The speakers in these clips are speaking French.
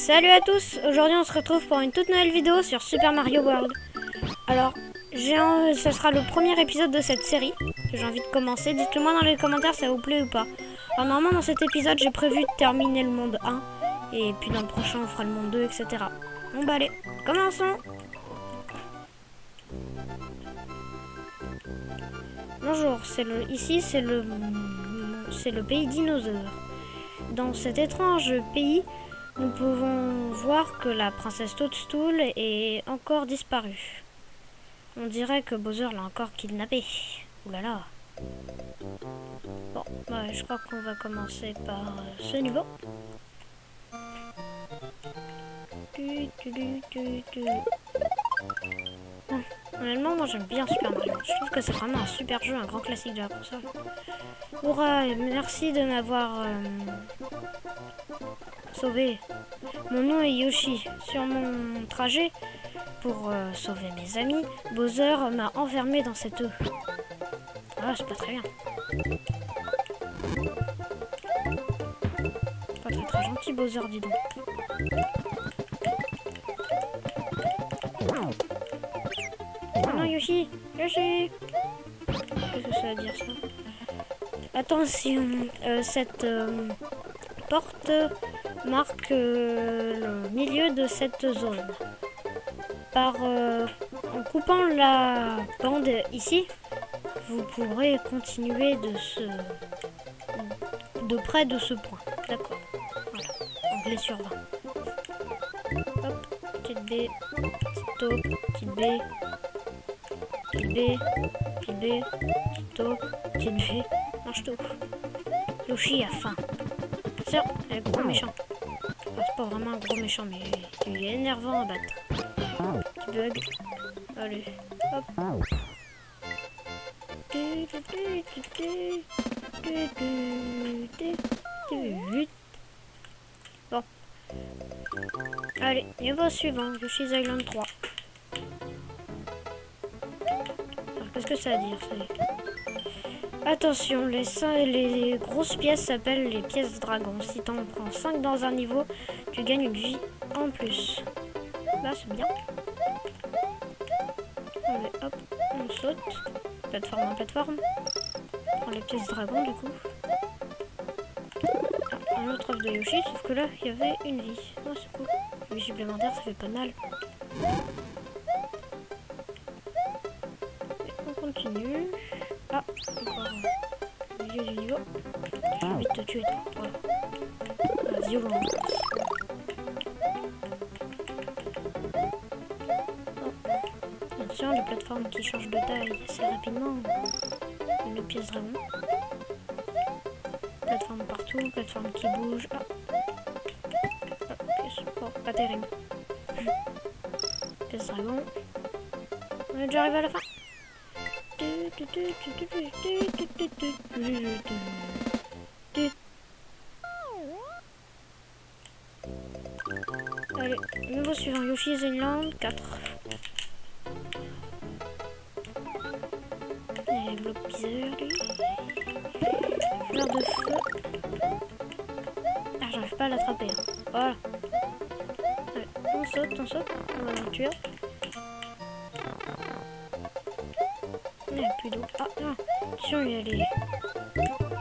Salut à tous, aujourd'hui on se retrouve pour une toute nouvelle vidéo sur Super Mario World. Alors, ce sera le premier épisode de cette série que j'ai envie de commencer. Dites-le moi dans les commentaires si ça vous plaît ou pas. Alors normalement dans cet épisode j'ai prévu de terminer le monde 1. Et puis dans le prochain on fera le monde 2, etc. Bon bah allez, commençons. Bonjour, ici c'est le pays dinosaure. Dans cet étrange pays, nous pouvons voir que la princesse Toadstool est encore disparue. On dirait que Bowser l'a encore kidnappée. Ouh là là. Bon, bah, je crois qu'on va commencer par ce niveau. Honnêtement, moi j'aime bien Super Mario. Je trouve que c'est vraiment un super jeu, un grand classique de la console. Hurrah, merci de m'avoir sauvé. Mon nom est Yoshi. Sur mon trajet pour sauver mes amis, Bowser m'a enfermé dans cette eau. Ah, c'est pas très bien. Pas très gentil Bowser, dis donc. Oh non, Yoshi! Yoshi! Qu'est-ce que ça veut dire ça? Attention, cette porte marque le milieu de cette zone. En coupant la bande ici, vous pourrez continuer de près de ce point. D'accord. Voilà. Anglais sur 20. Hop, petite B, petite taupe, petite B, petite B, petite B, petite taupe, petite B. Mange tout. Yoshi a faim. Tiens, un gros méchant. Enfin, c'est pas vraiment un gros méchant, mais il est énervant à battre. Petit bug. Allez, hop. Bon. Allez, niveau suivant, Yoshi's Island 3. Alors, qu'est-ce que ça veut dire, ça? Attention, les grosses pièces s'appellent les pièces dragon. Si t'en prends 5 dans un niveau, tu gagnes une vie en plus. Là, c'est bien. Allez, hop, on saute. Plateforme en plateforme. On prend les pièces dragon, du coup. Ah, un autre œuf de Yoshi, sauf que là, il y avait une vie. Oh, c'est cool. Une vie supplémentaire, ça fait pas de mal. Et on continue. Ah, encore au milieu du niveau. Je vais vite te tuer, toi. Voilà. La violence. Oh. Attention, les plateformes qui changent de taille assez rapidement. Une pièce dragon. Plateforme partout, plateforme qui bouge. Ah. Ah, pièce. Bon, pas terrible. Pièce dragon. On est déjà arrivé à la fin. Allez, niveau suivant, Yoshi's Island 4. Et bloc piseur, lui. Fleur de feu. Ah, j'arrive pas à l'attraper. Hein. Voilà. Allez, on saute. On va le tuer. Il n'y a plus d'eau. Ah non, attention, il y a les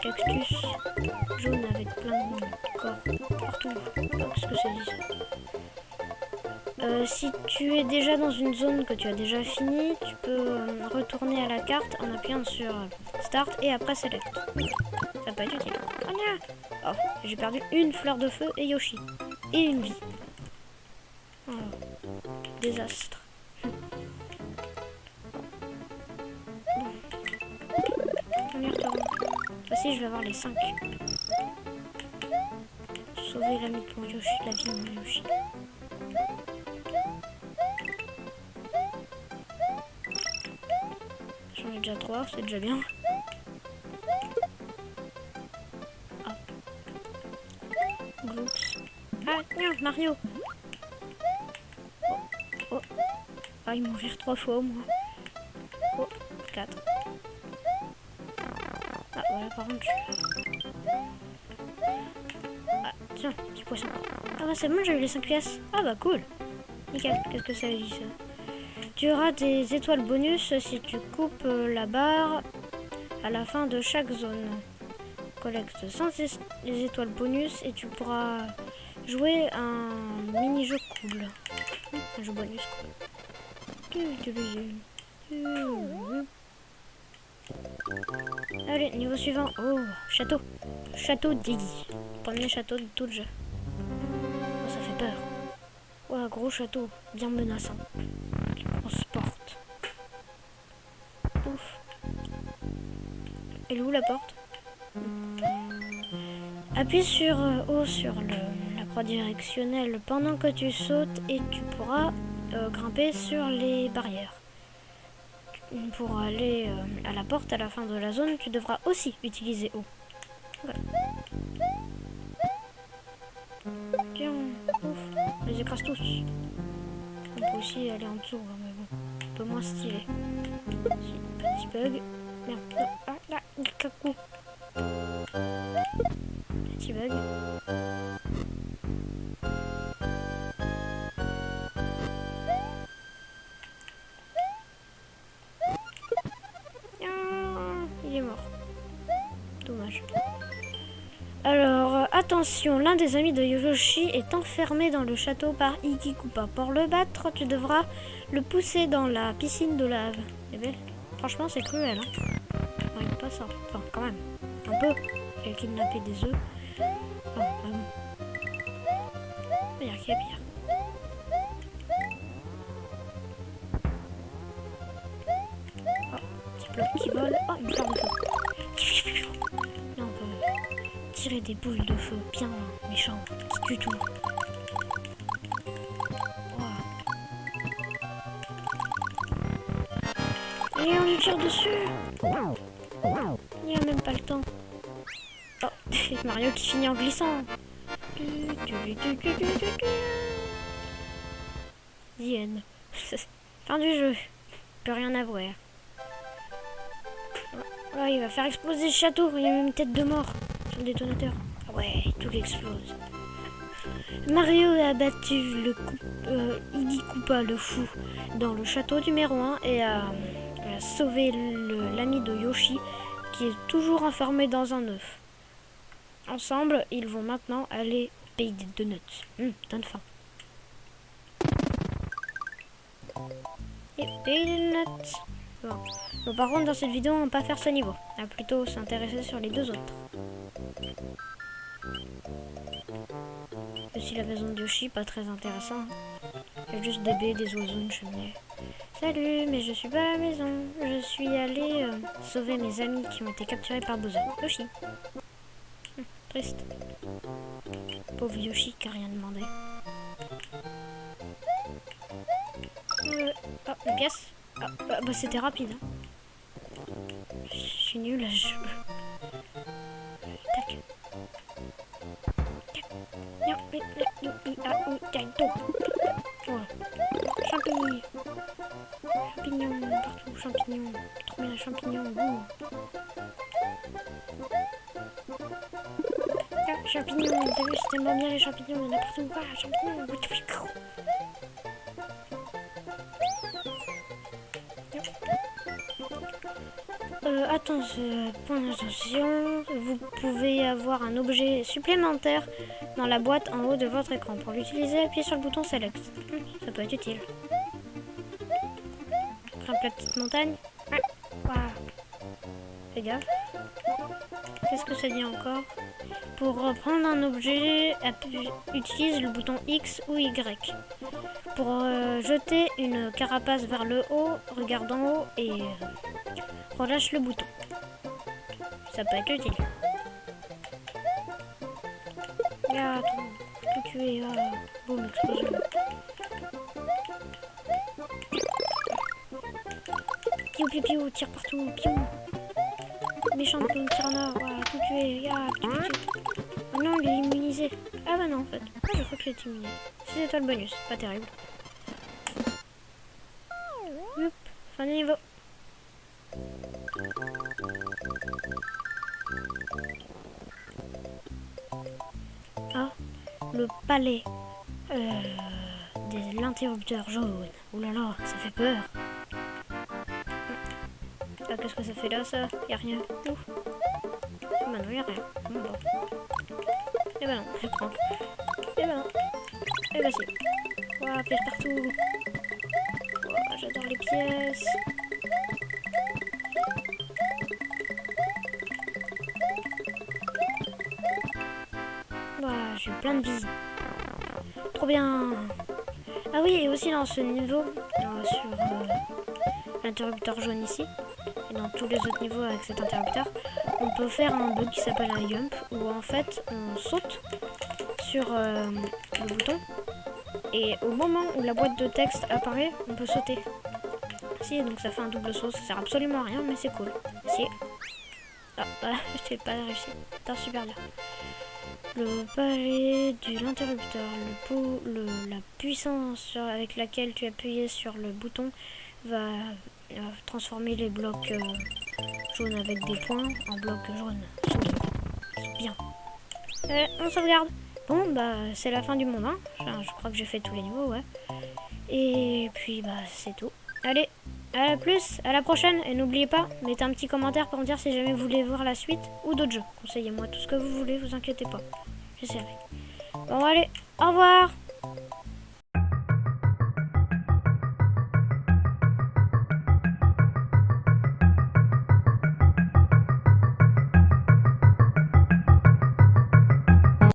cactus jaunes avec plein de corps partout. Oh, qu'est-ce que ça dit ça? Si tu es déjà dans une zone que tu as déjà fini, tu peux retourner à la carte en appuyant sur Start et après Select. Ça peut être utile. Oh non! Oh, j'ai perdu une fleur de feu et Yoshi. Et une vie. Oh, désastre. Si je vais avoir les 5. Sauver l'ami de mon Yoshi, la vie de mon Yoshi. J'en ai déjà 3, c'est déjà bien. Ah. Gloops. Ah, non, Mario. Oh, oh. Ah, il mourir 3 fois au moins. Oh, 4. Ah, voilà, par contre, ah, tiens, petit poisson. Ah bah c'est bon, j'ai eu les 5 pièces. Ah bah cool. Nickel, qu'est-ce que ça dit ça? Tu auras des étoiles bonus si tu coupes la barre à la fin de chaque zone. Collecte 100 les étoiles bonus et tu pourras jouer un mini-jeu cool. Un jeu bonus cool. Allez, niveau suivant. Oh, château. Château d'Iggy. Premier château de tout le jeu. Oh, ça fait peur. Ouais, gros château, bien menaçant. Grosse porte. Ouf. Elle est où la porte? Appuie sur O sur la croix directionnelle pendant que tu sautes et tu pourras grimper sur les barrières. Pour aller à la porte à la fin de la zone, tu devras aussi utiliser O. Voilà. Tiens, ouf, on les écrase tous. On peut aussi aller en dessous, hein, mais bon, un peu moins stylé. Petit bug. Merde, non, ah là, cacou. Petit bug. Il est mort. Dommage. Alors, attention, l'un des amis de Yoshi est enfermé dans le château par Iggy Koopa. Pour le battre, tu devras le pousser dans la piscine de lave. Eh bien, franchement, c'est cruel, hein. Ouais, pas ça. Enfin, quand même. Un peu. Il a kidnappé des œufs. Enfin, vraiment. Il y a qu'il y a pire. Oh, petit bloc qui vole. Oh, une fleur de feu. Là, on peut tirer des boules de feu bien méchantes, qui tuent tout. Et on lui tire dessus. Il n'y a même pas le temps. Oh, Mario qui finit en glissant. The end. Fin du jeu. Plus rien à voir. Oh, il va faire exploser le château. Il y a même une tête de mort sur le détonateur. Ah ouais, tout explose. Mario a battu le Iggy Koopa le fou dans le château numéro 1 et a sauvé l'ami de Yoshi qui est toujours enfermé dans un œuf. Ensemble, ils vont maintenant aller au pays des donuts. Donne faim. Et pays des donuts. Bon. Donc, par contre, dans cette vidéo, on va pas faire ce niveau. On va plutôt s'intéresser sur les deux autres. Aussi la maison de Yoshi, pas très intéressant. Il y a juste des baies, des oiseaux, une cheminée. Salut, mais je suis pas à la maison. Je suis allée sauver mes amis qui ont été capturés par Bowser. Yoshi. Triste. Pauvre Yoshi qui a rien demandé. Oh, une pièce. Ah, bah c'était rapide. Hein. Je suis nulle à ce jeu. Tac. Voilà. Champignons. Champignons partout. Champignons. Trop bien les champignons. Ah, champignons. T'as vu, c'est tellement bien les champignons. Il y en a partout. Ah, champignons. Attention, vous pouvez avoir un objet supplémentaire dans la boîte en haut de votre écran. Pour l'utiliser, appuyez sur le bouton Select. Ça peut être utile. Grimpe la petite montagne. Wow. Fais gaffe. Qu'est-ce que ça dit encore? Pour prendre un objet, utilise le bouton X ou Y. Pour jeter une carapace vers le haut, regarde en haut et relâche le bouton. Ça peut être utile. Ah, tout tué. Ah, boum, explosion. Piou, piou, piou, tire partout. Piou. Méchant tyranneur. Ah, tout tué. Ah, piou, piou. Oh non, il est immunisé. Ah bah non, en fait. Ah, je crois qu'il est immunisé. 6 étoiles bonus. Pas terrible. Hop, fin du niveau. Ah, le palais de l'interrupteur jaune. Ouh là là, ça fait peur. Ah, qu'est-ce que ça fait là, ça? Y'a rien. Ouh. Ah bah non, y'a rien. Bon. Eh ben non, je prends. Eh ben non. Eh ben si. Ouah, pièce partout. Ouah, j'adore les pièces. Ouah, j'ai plein de vie. Trop bien. Ah oui, et aussi dans ce niveau, sur l'interrupteur jaune ici, et dans tous les autres niveaux avec cet interrupteur, on peut faire un bug qui s'appelle un jump, où en fait on saute sur le bouton, et au moment où la boîte de texte apparaît, on peut sauter. Si, donc ça fait un double saut, ça sert absolument à rien, mais c'est cool. Si. Ah, je t'ai pas réussi. Attends, super bien. Le palais de l'interrupteur, la puissance avec laquelle tu appuyais sur le bouton va transformer les blocs jaunes avec des points en blocs jaunes. Bien. On sauvegarde. Bon, bah c'est la fin du monde, hein. Enfin, je crois que j'ai fait tous les niveaux, ouais. Et puis bah c'est tout. Allez, à plus, à la prochaine. Et n'oubliez pas, mettez un petit commentaire pour me dire si jamais vous voulez voir la suite ou d'autres jeux. Conseillez-moi tout ce que vous voulez, vous inquiétez pas. J'essaierai. Bon allez, au revoir.